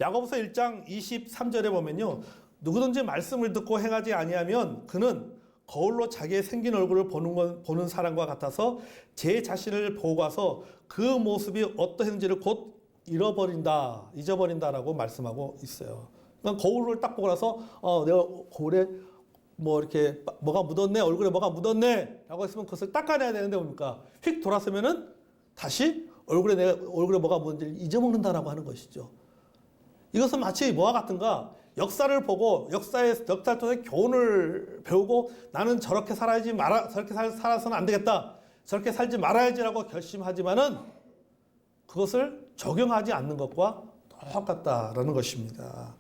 야고보서 1장 23절에 보면요. 누구든지 말씀을 듣고 행하지 아니하면 그는 거울로 자기의 생긴 얼굴을 보는 사람과 같아서 제 자신을 보고 와서 그 모습이 어떠했는지를 곧 잊어버린다라고 말씀하고 있어요. 그러니까 거울을 딱 보고 나서 내가 거울에 뭐 이렇게 뭐가 묻었네, 얼굴에 뭐가 묻었네 라고 했으면 그것을 닦아내야 되는데 뭡니까? 휙 돌았으면은 다시 얼굴에 뭐가 묻은지를 잊어먹는다라고 하는 것이죠. 이것은 마치 뭐와 같은가? 역사를 보고 역사를 통해 교훈을 배우고 나는 저렇게 살아서는 안 되겠다. 저렇게 살지 말아야지라고 결심하지만은 그것을 적용하지 않는 것과 똑같다라는 것입니다.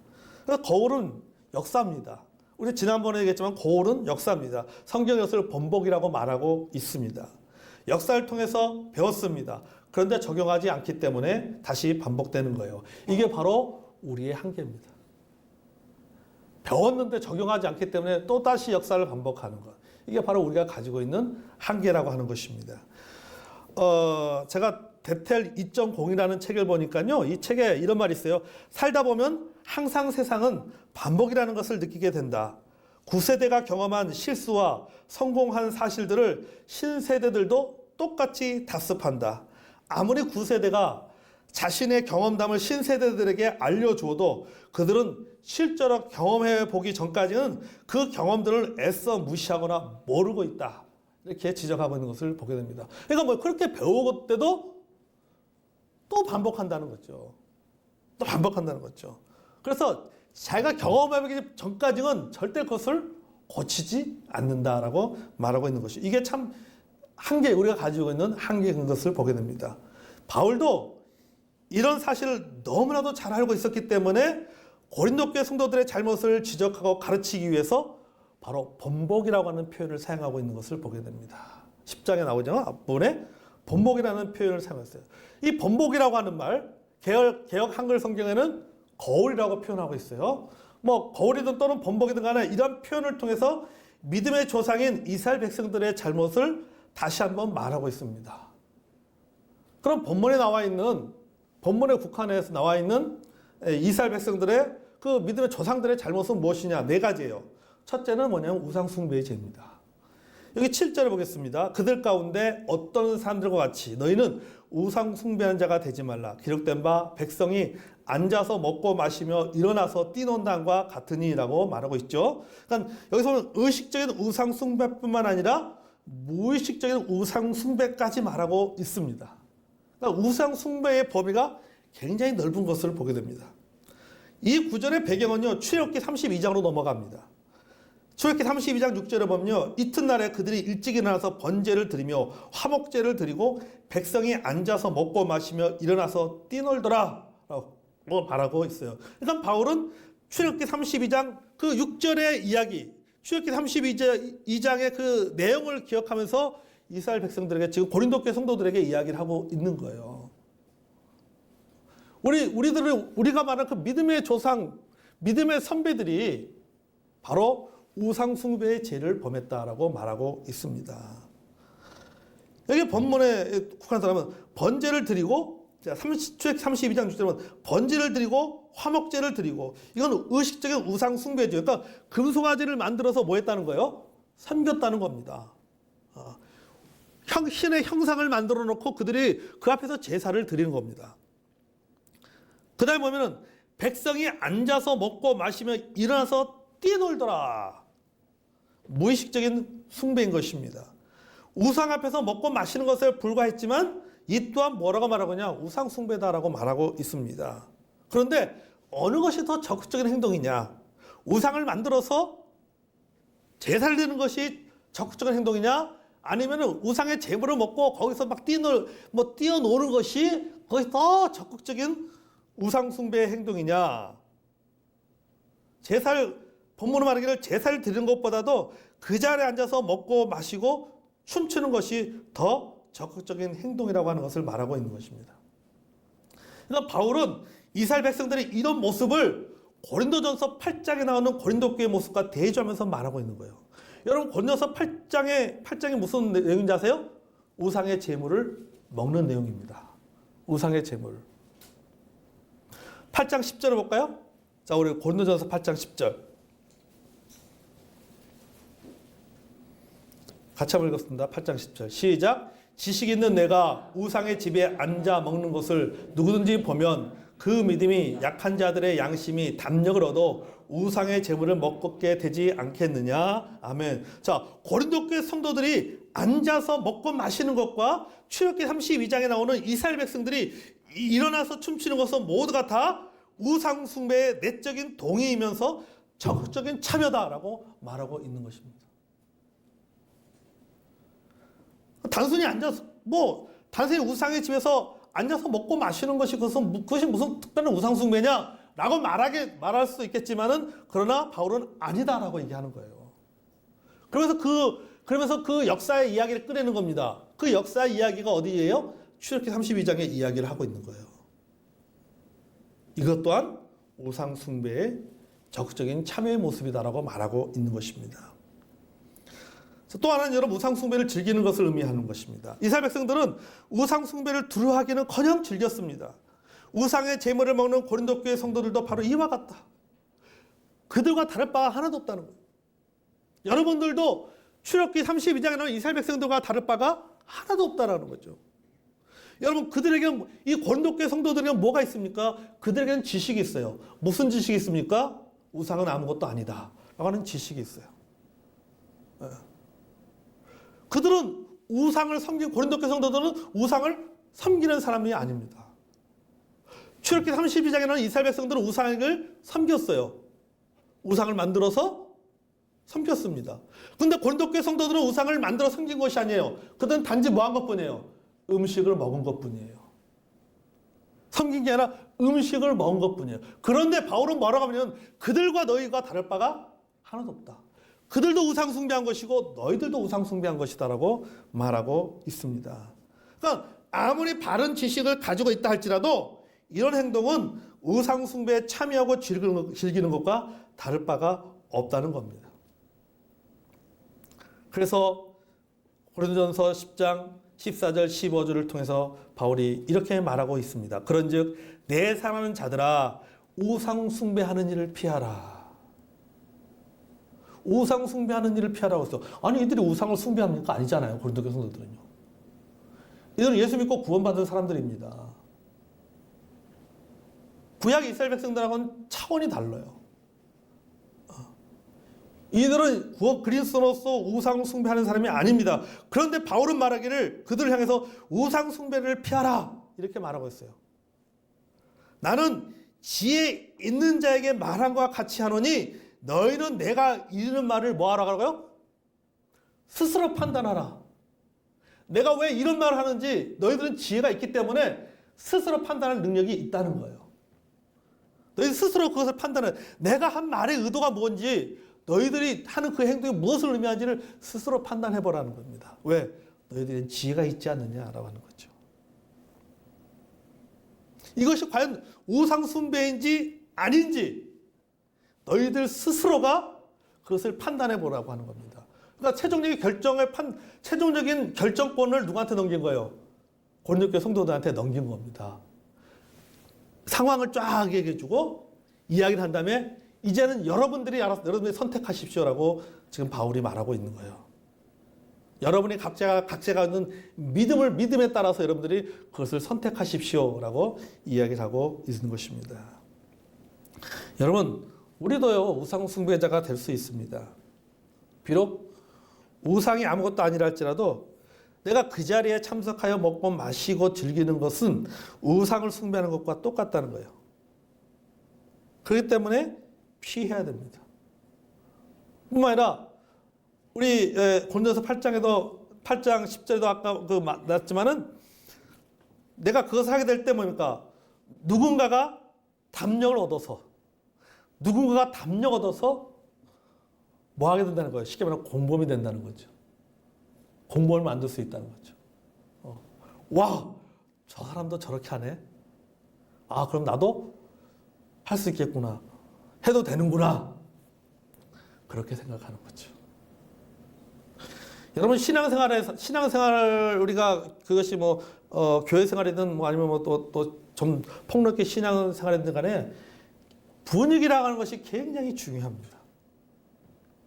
그래서 거울은 역사입니다. 우리 지난번에 얘기했지만 거울은 역사입니다. 성경 역사를 본복이라고 말하고 있습니다. 역사를 통해서 배웠습니다. 그런데 적용하지 않기 때문에 다시 반복되는 거예요. 이게 바로 우리의 한계입니다. 배웠는데 적용하지 않기 때문에 또다시 역사를 반복하는 것. 이게 바로 우리가 가지고 있는 한계라고 하는 것입니다. 제가 데텔 2.0이라는 책을 보니까요. 이 책에 이런 말이 있어요. 살다 보면 항상 세상은 반복이라는 것을 느끼게 된다. 9세대가 경험한 실수와 성공한 사실들을 신세대들도 똑같이 답습한다. 아무리 9세대가 자신의 경험담을 신세대들에게 알려주어도 그들은 실제로 경험해 보기 전까지는 그 경험들을 애써 무시하거나 모르고 있다. 이렇게 지적하고 있는 것을 보게 됩니다. 그러니까 뭐 그렇게 배우고 때도 또 반복한다는 거죠. 또 반복한다는 거죠. 그래서 자기가 경험해보기 전까지는 절대 그것을 고치지 않는다라고 말하고 있는 것이 이게 참 우리가 가지고 있는 한계인 것을 보게 됩니다. 바울도 이런 사실을 너무나도 잘 알고 있었기 때문에 고린도 교회 성도들의 잘못을 지적하고 가르치기 위해서 바로 번복이라고 하는 표현을 사용하고 있는 것을 보게 됩니다. 10장에 나오죠. 앞부분에 번복이라는 표현을 사용했어요. 이 번복이라고 하는 말, 개역 한글 성경에는 거울이라고 표현하고 있어요. 뭐 거울이든 또는 번복이든 간에 이런 표현을 통해서 믿음의 조상인 이스라엘 백성들의 잘못을 다시 한번 말하고 있습니다. 그럼 본문에 국한해서 나와 있는 이스라엘 백성들의 그 믿음의 조상들의 잘못은 무엇이냐? 4가지예요. 첫째는 뭐냐면 우상숭배의 죄입니다. 여기 7절을 보겠습니다. 그들 가운데 어떤 사람들과 같이 너희는 우상숭배하는 자가 되지 말라. 기록된 바 백성이 앉아서 먹고 마시며 일어나서 뛰논다과 같으니라고 말하고 있죠. 그러니까 여기서는 의식적인 우상숭배뿐만 아니라 무의식적인 우상숭배까지 말하고 있습니다. 그러니까 우상숭배의 범위가 굉장히 넓은 것을 보게 됩니다. 이 구절의 배경은요, 출애굽기 32장으로 넘어갑니다. 출애굽기 32장 6절에 보면요, 이튿날에 그들이 일찍 일어나서 번제를 드리며 화목제를 드리고 백성이 앉아서 먹고 마시며 일어나서 뛰놀더라 라고 말하고 있어요. 그러니까 바울은 출애굽기 32장 그 6절의 이야기, 출애굽기 32장의 그 내용을 기억하면서 이스라엘 백성들에게 지금 고린도 교회 성도들에게 이야기를 하고 있는 거예요. 우리가 말하는 그 믿음의 조상, 믿음의 선배들이 바로 우상숭배의 죄를 범했다라고 말하고 있습니다. 여기 본문에 국한해서 하면 번제를 드리고, 출애굽기 32장 6절에 보면 번제를 드리고 화목제를 드리고, 이건 의식적인 우상숭배죠. 그러니까 금송아지를 만들어서 뭐 했다는 거예요? 섬겼다는 겁니다. 신의 형상을 만들어 놓고 그들이 그 앞에서 제사를 드리는 겁니다. 그 다음에 보면은 백성이 앉아서 먹고 마시며 일어나서 뛰놀더라. 무의식적인 숭배인 것입니다. 우상 앞에서 먹고 마시는 것에 불과했지만 이 또한 뭐라고 말하거냐? 우상 숭배다라고 말하고 있습니다. 그런데 어느 것이 더 적극적인 행동이냐? 우상을 만들어서 제사를 드리는 것이 적극적인 행동이냐? 아니면 우상의 제물을 먹고 거기서 막 뛰어노는 것이 그것이 더 적극적인 우상 숭배의 행동이냐? 본문으로 말하기를 제사를 드리는 것보다도 그 자리에 앉아서 먹고 마시고 춤추는 것이 더 적극적인 행동이라고 하는 것을 말하고 있는 것입니다. 그러니까 바울은 이스라엘 백성들의 이런 모습을 고린도전서 8장에 나오는 고린도 교회의 모습과 대조하면서 말하고 있는 거예요. 여러분 고린도전서 8장이 무슨 내용인지 아세요? 우상의 제물을 먹는 내용입니다. 우상의 제물. 8장 10절을 볼까요? 자, 우리 고린도전서 8장 10절. 같이 한번 읽었습니다. 8장 10절. 시작. 지식 있는 내가 우상의 집에 앉아 먹는 것을 누구든지 보면 그 믿음이 약한 자들의 양심이 담력을 얻어 우상의 재물을 먹게 되지 않겠느냐. 아멘. 자, 고린도 교회 성도들이 앉아서 먹고 마시는 것과 출애굽기 32장에 나오는 이스라엘 백성들이 일어나서 춤추는 것은 모두가 다 우상 숭배의 내적인 동의이면서 적극적인 참여다라고 말하고 있는 것입니다. 단순히 앉아서 단순히 우상의 집에서 앉아서 먹고 마시는 것이 그것이 무슨 특별한 우상 숭배냐라고 말할 수 있겠지만은 그러나 바울은 아니다라고 얘기하는 거예요. 그러면서 그 역사의 이야기를 꺼내는 겁니다. 그 역사의 이야기가 어디예요? 출애굽기 32장의 이야기를 하고 있는 거예요. 이것 또한 우상 숭배의 적극적인 참여의 모습이다라고 말하고 있는 것입니다. 또 하나는 여러분 우상 숭배를 즐기는 것을 의미하는 것입니다. 이스라엘 백성들은 우상 숭배를 두려워하기는커녕 즐겼습니다. 우상의 제물을 먹는 고린도 교회 성도들도 바로 이와 같다. 그들과 다를 바가 하나도 없다는 거예요. 여러분들도 출애굽기 32장에 나오는 이스라엘 백성들과 다를 바가 하나도 없다라는 거죠. 여러분 그들에게는 이 고린도 교회 성도들에게는 뭐가 있습니까? 그들에게는 지식이 있어요. 무슨 지식이 있습니까? 우상은 아무것도 아니다 라고 하는 지식이 있어요. 그들은 고린도 교회 성도들은 우상을 섬기는 사람이 아닙니다. 출애굽기 32장에 나오는 이스라엘 백성들은 우상을 섬겼어요. 우상을 만들어서 섬겼습니다. 그런데 고린도 교회 성도들은 우상을 만들어 섬긴 것이 아니에요. 그들은 단지 뭐 한 것뿐이에요? 음식을 먹은 것뿐이에요. 섬긴 게 아니라 음식을 먹은 것뿐이에요. 그런데 바울은 뭐라고 하냐면 그들과 너희가 다를 바가 하나도 없다. 그들도 우상 숭배한 것이고 너희들도 우상 숭배한 것이다라고 말하고 있습니다. 그러니까 아무리 바른 지식을 가지고 있다 할지라도 이런 행동은 우상 숭배에 참여하고 즐기는 것과 다를 바가 없다는 겁니다. 그래서 고린도전서 10장 14절 15절을 통해서 바울이 이렇게 말하고 있습니다. 그런즉 내 사랑하는 자들아 우상 숭배하는 일을 피하라. 우상 숭배하는 일을 피하라고 했어. 아니 이들이 우상을 숭배합니까? 아니잖아요. 고린도 교회 성도들은요. 이들은 예수 믿고 구원받은 사람들입니다. 구약 이스라엘 백성들하고는 차원이 달라요. 이들은 그리스도로서 우상 숭배하는 사람이 아닙니다. 그런데 바울은 말하기를 그들을 향해서 우상 숭배를 피하라 이렇게 말하고 있어요. 나는 지혜 있는 자에게 말한 것과 같이 하노니 너희는 내가 이르는 말을 뭐 하라고요? 스스로 판단하라. 내가 왜 이런 말을 하는지 너희들은 지혜가 있기 때문에 스스로 판단할 능력이 있다는 거예요. 너희 스스로 그것을 판단해. 내가 한 말의 의도가 뭔지 너희들이 하는 그 행동이 무엇을 의미하는지를 스스로 판단해보라는 겁니다. 왜? 너희들은 지혜가 있지 않느냐라고 하는 거죠. 이것이 과연 우상 숭배인지 아닌지 너희들 스스로가 그것을 판단해보라고 하는 겁니다. 그러니까 최종적인 결정권을 누구한테 넘긴 거예요? 고린도 교회 성도들한테 넘긴 겁니다. 상황을 쫙 얘기해주고 이야기를 한 다음에 이제는 여러분들이 알아서 여러분들이 선택하십시오라고 지금 바울이 말하고 있는 거예요. 여러분이 각자가 있는 믿음에 따라서 여러분들이 그것을 선택하십시오라고 이야기를 하고 있는 것입니다. 여러분, 우리도요 우상 숭배자가 될 수 있습니다. 비록 우상이 아무것도 아니라 할지라도 내가 그 자리에 참석하여 먹고 마시고 즐기는 것은 우상을 숭배하는 것과 똑같다는 거예요. 그렇기 때문에 피해야 됩니다. 뿐만 아니라 우리 고린도서 8장 10절에도 아까 말했지만은 내가 그것을 하게 될 때 뭡니까? 누군가가 담력을 얻어서 뭐 하게 된다는 거예요? 쉽게 말하면 공범이 된다는 거죠. 공범을 만들 수 있다는 거죠. 와, 저 사람도 저렇게 하네. 아, 그럼 나도 할 수 있겠구나. 해도 되는구나. 그렇게 생각하는 거죠. 여러분 신앙생활 우리가 그것이 뭐 교회 생활이든 뭐 아니면 뭐 또 좀 폭넓게 신앙생활이든 간에 분위기라고 하는 것이 굉장히 중요합니다.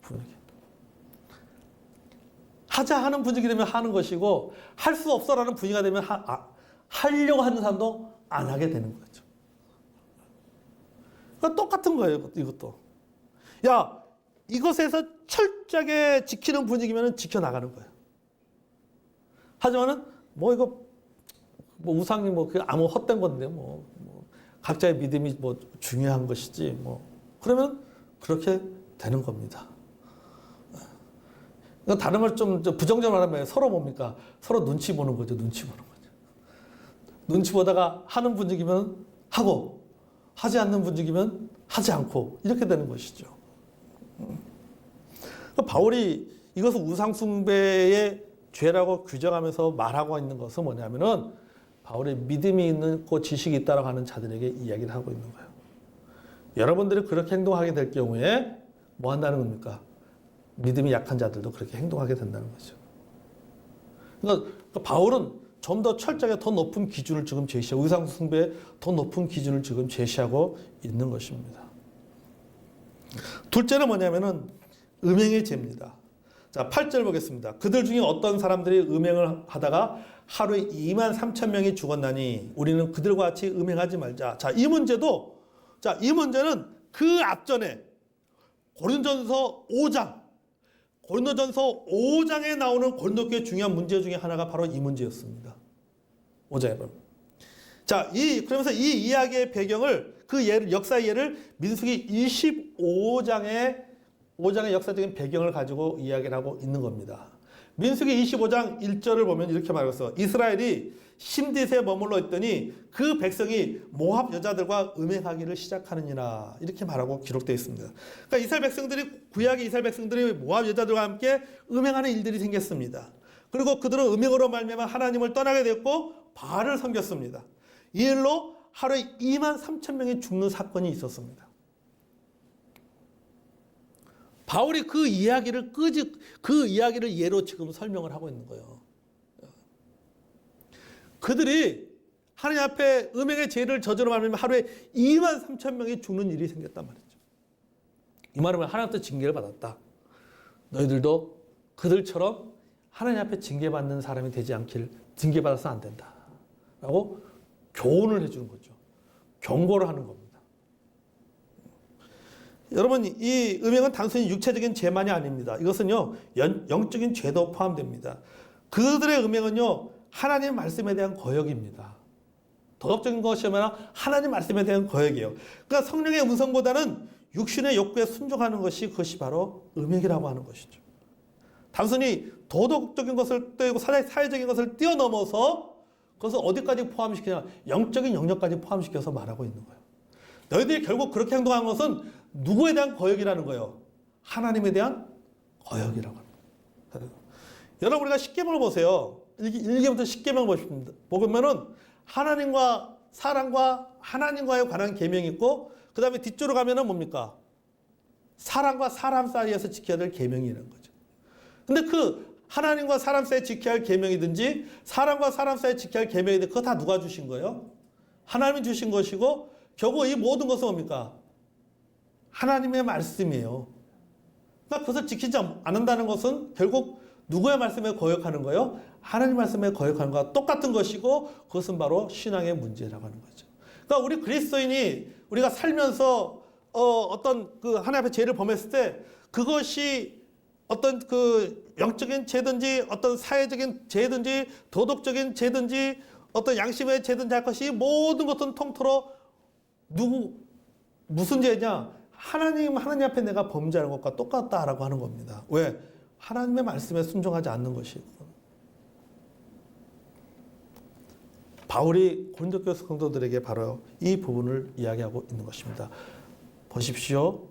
분위기. 하자 하는 분위기 되면 하는 것이고 할 수 없어라는 분위기가 되면 하려고 하는 사람도 안 하게 되는 거죠. 그러니까 똑같은 거예요. 이것도. 야, 이것에서 철저하게 지키는 분위기면 지켜나가는 거예요. 하지만은 뭐 이거 뭐 우상이 뭐 그 아무 헛된 건데 뭐 각자의 믿음이 뭐 중요한 것이지 뭐 그러면 그렇게 되는 겁니다. 그러니까 다른 말 좀 부정적으로 말하면 서로 뭡니까? 서로 눈치 보는 거죠. 눈치 보는 거죠. 눈치 보다가 하는 분위기면 하고 하지 않는 분위기면 하지 않고 이렇게 되는 것이죠. 그러니까 바울이 이것을 우상숭배의 죄라고 규정하면서 말하고 있는 것은 뭐냐면은 바울의 믿음이 있는 그 지식이 있다라고 하는 자들에게 이야기를 하고 있는 거예요. 여러분들이 그렇게 행동하게 될 경우에 뭐 한다는 겁니까? 믿음이 약한 자들도 그렇게 행동하게 된다는 거죠. 그러니까 바울은 좀 더 철저하게 더 높은 기준을 지금 제시하고 우상숭배의 더 높은 기준을 지금 제시하고 있는 것입니다. 둘째는 뭐냐면은 음행의 죄입니다. 자, 8절 보겠습니다. 그들 중에 어떤 사람들이 음행을 하다가 하루에 2만 3천 명이 죽었나니 우리는 그들과 같이 음행하지 말자. 자, 이 문제도 이 문제는 그 앞전에 고린도전서 5장에 나오는 고린도교의 중요한 문제 중에 하나가 바로 이 문제였습니다. 5장에 보면. 자, 그러면서 이 이야기의 배경을 역사의 예를 민수기 25장의 역사적인 배경을 가지고 이야기를 하고 있는 겁니다. 민수기 25장 1절을 보면 이렇게 말하고 있어. 이스라엘이 심디스에 머물러 있더니 그 백성이 모압 여자들과 음행하기를 시작하느니라. 이렇게 말하고 기록되어 있습니다. 그러니까 구약의 이스라엘 백성들이 모압 여자들과 함께 음행하는 일들이 생겼습니다. 그리고 그들은 음행으로 말미암아 하나님을 떠나게 됐고 바알을 섬겼습니다. 이 일로 하루에 2만 3천 명이 죽는 사건이 있었습니다. 바울이 그 이야기를 예로 지금 설명을 하고 있는 거예요. 그들이 하나님 앞에 음행의 죄를 저지르 말미암아 하루에 2만 3천 명이 죽는 일이 생겼단 말이죠. 이 말은 하나님부터 징계를 받았다. 너희들도 그들처럼 하나님 앞에 징계받는 사람이 되지 않길 징계받아서는 안 된다. 라고 교훈을 해주는 거죠. 경고를 하는 겁니다. 여러분, 이 음행은 단순히 육체적인 죄만이 아닙니다. 이것은요, 영적인 죄도 포함됩니다. 그들의 음행은요, 하나님의 말씀에 대한 거역입니다. 도덕적인 것이 아니라 하나님 말씀에 대한 거역이에요. 그러니까 성령의 음성보다는 육신의 욕구에 순종하는 그것이 바로 음행이라고 하는 것이죠. 단순히 도덕적인 것을 떼고 사회적인 것을 뛰어넘어서 그것을 어디까지 포함시키냐, 영적인 영역까지 포함시켜서 말하고 있는 거예요. 너희들이 결국 그렇게 행동한 것은 누구에 대한 거역이라는 거예요? 하나님에 대한 거역이라고 합니다. 여러분, 우리가 십계명을 보세요. 1계부터 10계명 보면은 하나님과 사람과 하나님과에 관한 계명이 있고, 그 다음에 뒤쪽으로 가면은 뭡니까? 사람과 사람 사이에서 지켜야 될 계명이 있는 거죠. 근데 그 하나님과 사람 사이에 지켜야 할 계명이든지 사람과 사람 사이에 지켜야 할 계명이든지 그거 다 누가 주신 거예요? 하나님이 주신 것이고, 결국 이 모든 것은 뭡니까? 하나님의 말씀이에요. 그러니까 그것을 지키지 않는다는 것은 결국 누구의 말씀에 거역하는 거예요? 하나님 말씀에 거역하는 것과 똑같은 것이고, 그것은 바로 신앙의 문제라고 하는 거죠. 그러니까 우리 그리스도인이 우리가 살면서 어떤 그 하나님 앞에 죄를 범했을 때 그것이 어떤 그 영적인 죄든지 어떤 사회적인 죄든지 도덕적인 죄든지 어떤 양심의 죄든지 할 것이 모든 것은 통틀어 무슨 죄냐? 하나님 앞에 내가 범죄하는 것과 똑같다라고 하는 겁니다. 왜? 하나님의 말씀에 순종하지 않는 것이고. 바울이 고린도 성도들에게 바로 이 부분을 이야기하고 있는 것입니다. 보십시오.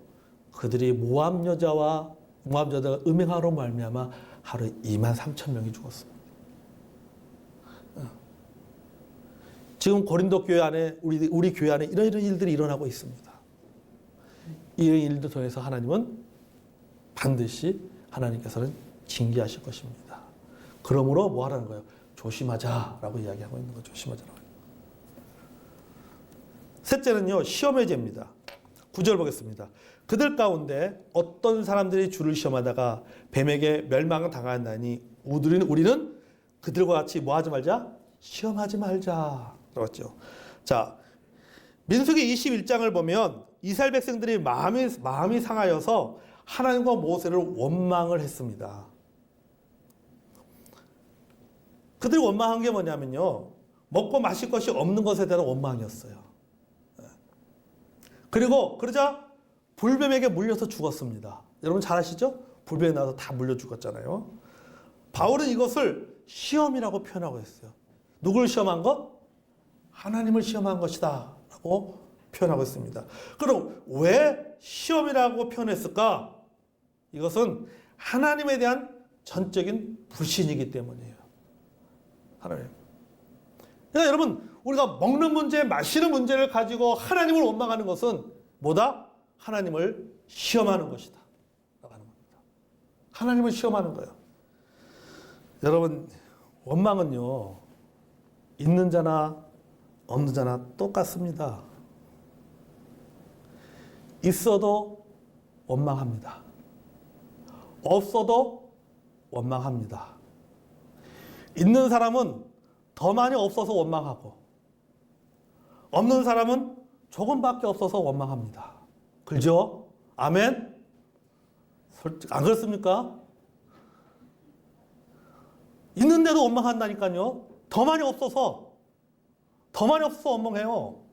그들이 모압 여자가 음행하러 말미암아 하루에 2만 3천 명이 죽었습니다. 지금 고린도 교회 안에 우리 교회 안에 이런 일들이 일어나고 있습니다. 이런 일들 통해서 하나님은 반드시 하나님께서는 징계하실 것입니다. 그러므로 뭐 하라는 거예요? 조심하자라고 이야기하고 있는 거죠. 조심하자라고. 셋째는요, 시험의 죄입니다. 9절 보겠습니다. 그들 가운데 어떤 사람들이 주를 시험하다가 뱀에게 멸망을 당하였나니 우리는 그들과 같이 뭐 하지 말자? 시험하지 말자. 그렇죠. 자, 민수기 21장을 보면 이스라엘 백성들이 마음이 상하여서 하나님과 모세를 원망을 했습니다. 그들이 원망한 게 뭐냐면요, 먹고 마실 것이 없는 것에 대한 원망이었어요. 그리고 그러자 불뱀에게 물려서 죽었습니다. 여러분 잘 아시죠? 불뱀에 나서 다 물려 죽었잖아요. 바울은 이것을 시험이라고 표현하고 있어요. 누굴 시험한 것? 하나님을 시험한 것이다 라고 표현하고 있습니다. 그럼 왜 시험이라고 표현했을까? 이것은 하나님에 대한 전적인 불신이기 때문이에요. 하나님. 그러니까 여러분, 우리가 먹는 문제, 마시는 문제를 가지고 하나님을 원망하는 것은 뭐다? 하나님을 시험하는 것이다. 하나님을 시험하는 거예요. 여러분, 원망은요, 있는 자나 없는 자나 똑같습니다. 있어도 원망합니다. 없어도 원망합니다. 있는 사람은 더 많이 없어서 원망하고, 없는 사람은 조금밖에 없어서 원망합니다. 그죠? 아멘? 안 그렇습니까? 있는데도 원망한다니까요. 더 많이 없어서 원망해요.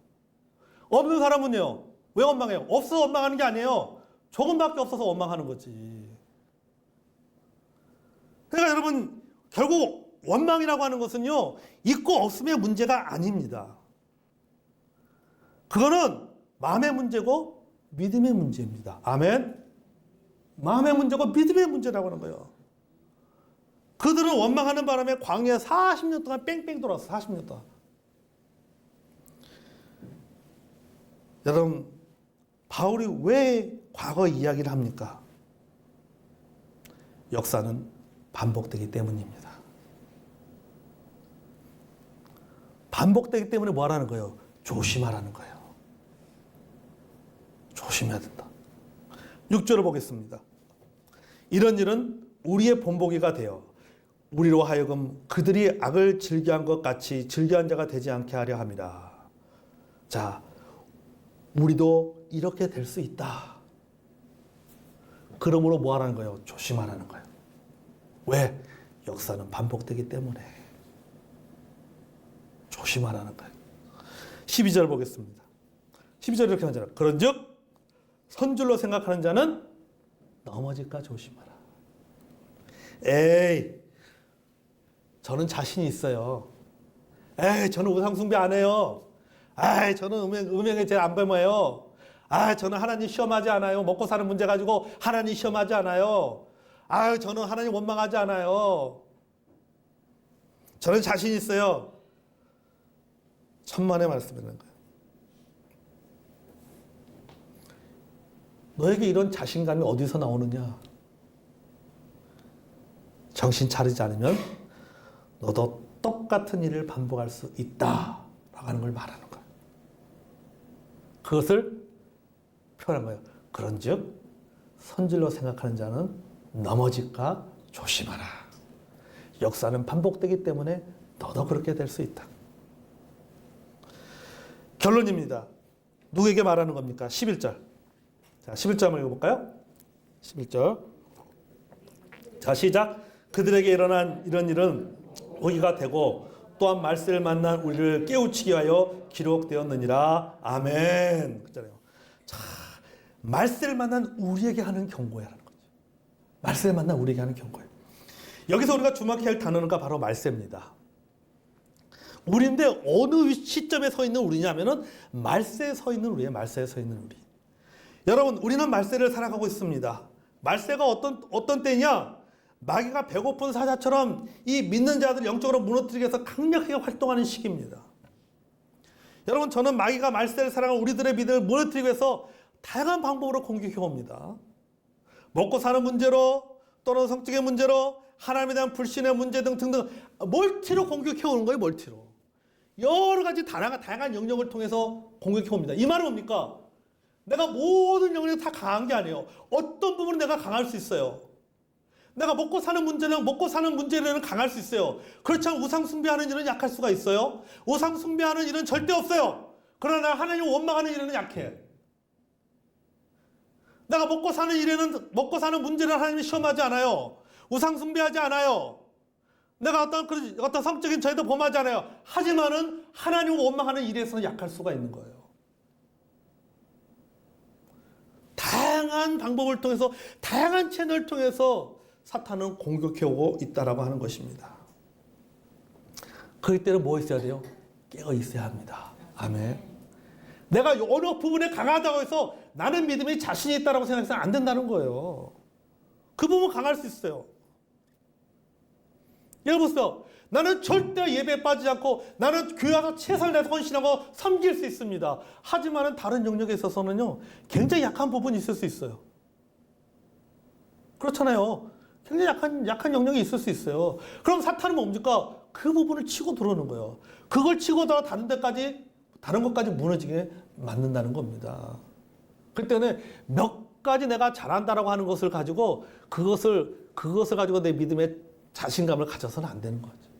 없는 사람은요, 왜 원망해요? 없어서 원망하는 게 아니에요. 조금밖에 없어서 원망하는 거지. 그러니까 여러분, 결국 원망이라고 하는 것은요, 있고 없음의 문제가 아닙니다. 그거는 마음의 문제고 믿음의 문제입니다. 아멘? 마음의 문제고 믿음의 문제라고 하는 거예요. 그들은 원망하는 바람에 광야에 40년 동안 뺑뺑 돌았어. 40년 동안. 여러분, 바울이 왜 과거 이야기를 합니까? 역사는 반복되기 때문입니다. 반복되기 때문에 뭐 하라는 거예요? 조심하라는 거예요. 조심해야 된다. 6절을 보겠습니다. 이런 일은 우리의 본보기가 되어 우리로 하여금 그들이 악을 즐겨한 것 같이 즐겨한 자가 되지 않게 하려 함이라. 자, 우리도 이렇게 될 수 있다. 그러므로 뭐 하라는 거예요? 조심하라는 거예요. 왜? 역사는 반복되기 때문에. 조심하라는 거예요. 12절 보겠습니다. 12절 이렇게 하잖아요. 그런즉 선줄로 생각하는 자는 넘어질까 조심하라. 에이, 저는 자신이 있어요. 에이, 저는 우상숭배 안 해요. 에이, 저는 음행에 죄 안 범해요. 아, 저는 하나님 시험하지 않아요. 먹고 사는 문제 가지고 하나님 시험하지 않아요. 아, 저는 하나님 원망하지 않아요. 저는 자신 있어요. 천만의 말씀이라는 거예요. 너에게 이런 자신감이 어디서 나오느냐? 정신 차리지 않으면 너도 똑같은 일을 반복할 수 있다 라고 하는 걸 말하는 거예요. 그것을 표현한 거예요. 그런즉 선질로 생각하는 자는 넘어질까 조심하라. 역사는 반복되기 때문에 너도 그렇게 될 수 있다. 결론입니다. 누구에게 말하는 겁니까? 11절. 자, 11절 한번 읽어볼까요? 11절. 자, 시작. 그들에게 일어난 이런 일은 보기가 되고 또한 말세를 만난 우리를 깨우치게 하여 기록되었느니라. 아멘. 그렇잖아요. 자, 말세를 만난 우리에게 하는 경고야라는 거죠. 말세를 만난 우리에게 하는 경고예요. 여기서 우리가 주목해야 할 단어가 바로 말세입니다. 우리인데 어느 시점에 서 있는 우리냐면은 말세에 서 있는 우리예요. 말세에 서 있는 우리. 여러분, 우리는 말세를 살아가고 있습니다. 말세가 어떤 때냐? 마귀가 배고픈 사자처럼 이 믿는 자들을 영적으로 무너뜨리기 위해서 강력하게 활동하는 시기입니다. 여러분, 저는 마귀가 말세를 살아가는 우리들의 믿음을 무너뜨리기 위해서 다양한 방법으로 공격해 옵니다. 먹고 사는 문제로 또는 성적인 문제로 하나님에 대한 불신의 문제 등 등등 멀티로 공격해 오는 거예요. 멀티로. 여러 가지 다양한 영역을 통해서 공격해 옵니다. 이 말은 뭡니까? 내가 모든 영역이 다 강한 게 아니에요. 어떤 부분은 내가 강할 수 있어요. 내가 먹고 사는 문제는 강할 수 있어요. 그렇지 않으면 우상 숭배하는 일은 약할 수가 있어요. 우상 숭배하는 일은 절대 없어요. 그러나 하나님을 원망하는 일에는 약해. 내가 먹고 사는 문제를 하나님이 시험하지 않아요. 우상 숭배하지 않아요. 내가 어떤 성적인 저희도 범하지 않아요. 하지만은 하나님을 원망하는 일에서는 약할 수가 있는 거예요. 다양한 방법을 통해서, 다양한 채널을 통해서 사탄은 공격해오고 있다라고 하는 것입니다. 그럴 때는 뭐 있어야 돼요? 깨어 있어야 합니다. 아멘. 내가 어느 부분에 강하다고 해서 나는 믿음에 자신이 있다라고 생각해서는 안 된다는 거예요. 그 부분 강할 수 있어요. 예를 보세요. 나는 절대 예배에 빠지지 않고 나는 교회 와서 최선을 다해서 헌신하고 섬길 수 있습니다. 하지만 다른 영역에 있어서는요, 굉장히 약한 부분이 있을 수 있어요. 그렇잖아요. 굉장히 약한 영역이 있을 수 있어요. 그럼 사탄은 뭡니까? 그 부분을 치고 들어오는 거예요. 그걸 치고 들어 다른 것까지 무너지게 만든다는 겁니다. 그렇기 때문에 몇 가지 내가 잘한다라고 하는 것을 가지고 그것을 가지고 내 믿음의 자신감을 가져서는 안 되는 거죠.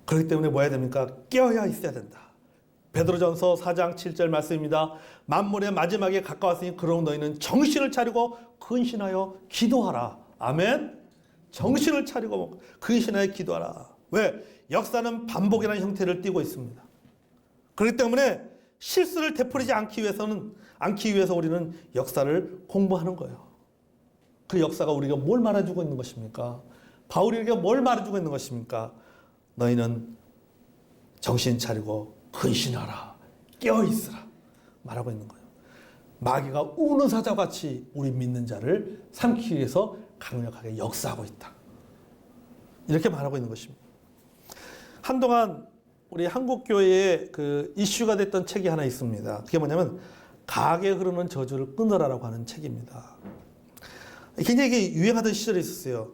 그렇기 때문에 뭐 해야 됩니까? 깨어야 있어야 된다. 베드로전서 4장 7절 말씀입니다. 만물의 마지막에 가까웠으니 그러므로 너희는 정신을 차리고 근신하여 기도하라. 아멘. 정신을 차리고 근신하여 기도하라. 왜? 역사는 반복이라는 형태를 띠고 있습니다. 그렇기 때문에 실수를 되풀이지 않기 위해서 우리는 역사를 공부하는 거예요. 그 역사가 우리가 뭘 말해주고 있는 것입니까? 바울이 우리가 뭘 말해주고 있는 것입니까? 너희는 정신 차리고 근신하라. 깨어있으라. 말하고 있는 거예요. 마귀가 우는 사자같이 우리 믿는 자를 삼키기 위해서 강력하게 역사하고 있다. 이렇게 말하고 있는 것입니다. 한동안 우리 한국교회에 그 이슈가 됐던 책이 하나 있습니다. 그게 뭐냐면 강하게 흐르는 저주를 끊으라라고 하는 책입니다. 굉장히 이게 유행하던 시절이 있었어요.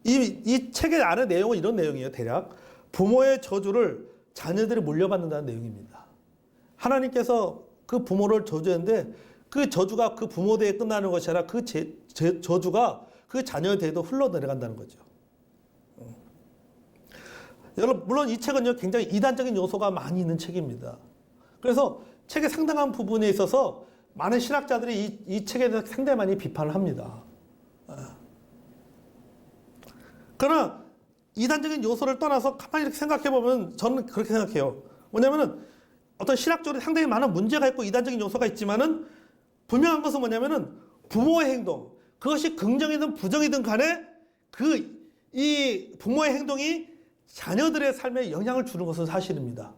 이 책의 안에 내용은 이런 내용이에요. 대략 부모의 저주를 자녀들이 물려받는다는 내용입니다. 하나님께서 그 부모를 저주했는데 그 저주가 그 부모 대에 끝나는 것이 아니라 그 저주가 그 자녀 대에도 흘러내려간다는 거죠. 여러분, 물론 이 책은요, 굉장히 이단적인 요소가 많이 있는 책입니다. 그래서 책의 상당한 부분에 있어서 많은 신학자들이 이 책에 대해서 상당히 많이 비판을 합니다. 그러나 이단적인 요소를 떠나서 가만히 이렇게 생각해 보면 저는 그렇게 생각해요. 뭐냐면은 어떤 신학적으로 상당히 많은 문제가 있고 이단적인 요소가 있지만은 분명한 것은 뭐냐면은 부모의 행동, 그것이 긍정이든 부정이든 간에 이 부모의 행동이 자녀들의 삶에 영향을 주는 것은 사실입니다.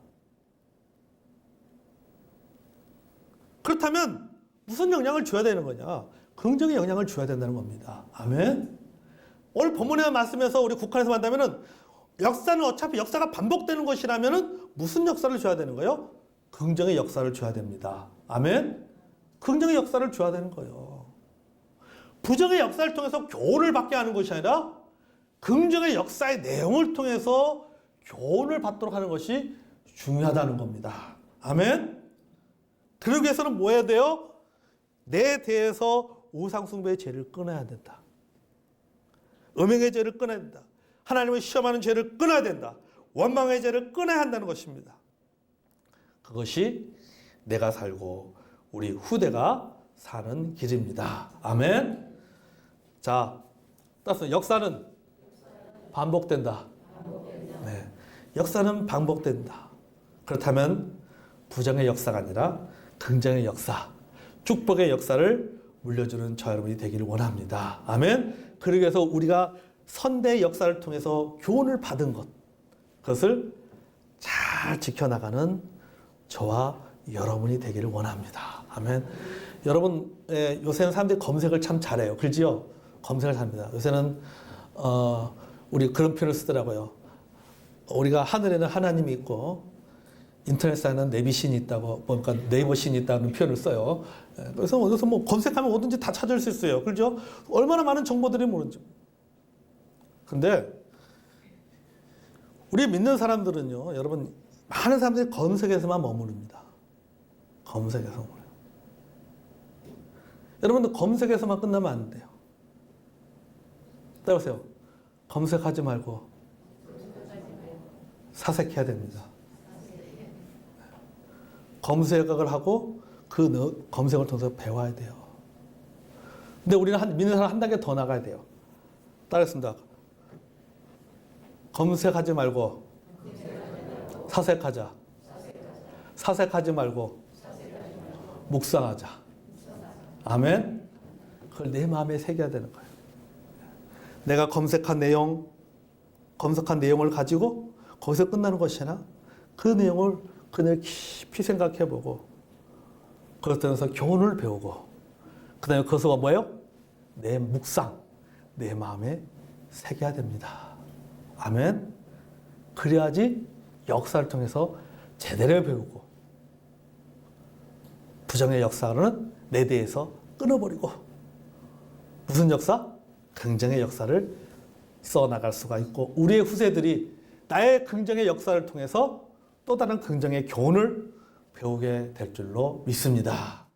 그렇다면 무슨 영향을 줘야 되는 거냐? 긍정의 영향을 줘야 된다는 겁니다. 아멘. 오늘 본문의 말씀에서 우리 국한에서 만나면은 역사는 어차피 역사가 반복되는 것이라면은 무슨 역사를 줘야 되는 거예요? 긍정의 역사를 줘야 됩니다. 아멘. 긍정의 역사를 줘야 되는 거예요. 부정의 역사를 통해서 교훈을 받게 하는 것이 아니라 긍정의 역사의 내용을 통해서 교훈을 받도록 하는 것이 중요하다는 겁니다. 아멘. 그러기 위해서는 뭐 해야 돼요? 내 대에서 우상숭배의 죄를 끊어야 된다. 음행의 죄를 끊어야 된다. 하나님을 시험하는 죄를 끊어야 된다. 원망의 죄를 끊어야 한다는 것입니다. 그것이 내가 살고 우리 후대가 사는 길입니다. 아멘. 자, 따라서 역사는 반복된다. 네. 역사는 반복된다. 그렇다면 부정의 역사가 아니라 긍정의 역사, 축복의 역사를 물려주는 저 여러분이 되기를 원합니다. 아멘. 그러기 위해서 우리가 선대의 역사를 통해서 교훈을 받은 것, 그것을 잘 지켜나가는 저와 여러분이 되기를 원합니다. 아멘. 여러분, 요새는 사람들이 검색을 참 잘해요. 그렇지요? 검색을 잘합니다. 요새는 우리 그런 표현을 쓰더라고요. 우리가 하늘에는 하나님이 있고 인터넷에는 네비신이 있다고, 그러니까 네이버신이 있다는 표현을 써요. 그래서 어디서 뭐 검색하면 뭐든지 다 찾을 수 있어요. 그렇죠? 얼마나 많은 정보들이 모르는지. 근데 우리 믿는 사람들은요, 여러분, 많은 사람들이 검색에서만 머무릅니다. 검색에서 머물러요. 여러분들 검색에서만 끝나면 안 돼요. 따라오세요. 검색하지 말고 사색해야 됩니다. 검색을 하고 그 검색을 통해서 배워야 돼요. 근데 우리는 믿는 사람 한 단계 더 나가야 돼요. 따라했습니다. 검색하지 말고 사색하자. 사색하지 말고 묵상하자. 아멘. 그걸 내 마음에 새겨야 되는 거예요. 내가 검색한 내용을 가지고 거기서 끝나는 것이 아니라 그 내용을 그냥 깊이 생각해보고 그것 통해서 교훈을 배우고 그 다음에 그것을 뭐예요? 내 묵상, 내 마음에 새겨야 됩니다. 아멘. 그래야지 역사를 통해서 제대로 배우고 부정의 역사는 내 대에서 끊어버리고 무슨 역사? 긍정의 역사를 써나갈 수가 있고 우리의 후세들이 나의 긍정의 역사를 통해서 또 다른 긍정의 교훈을 배우게 될 줄로 믿습니다.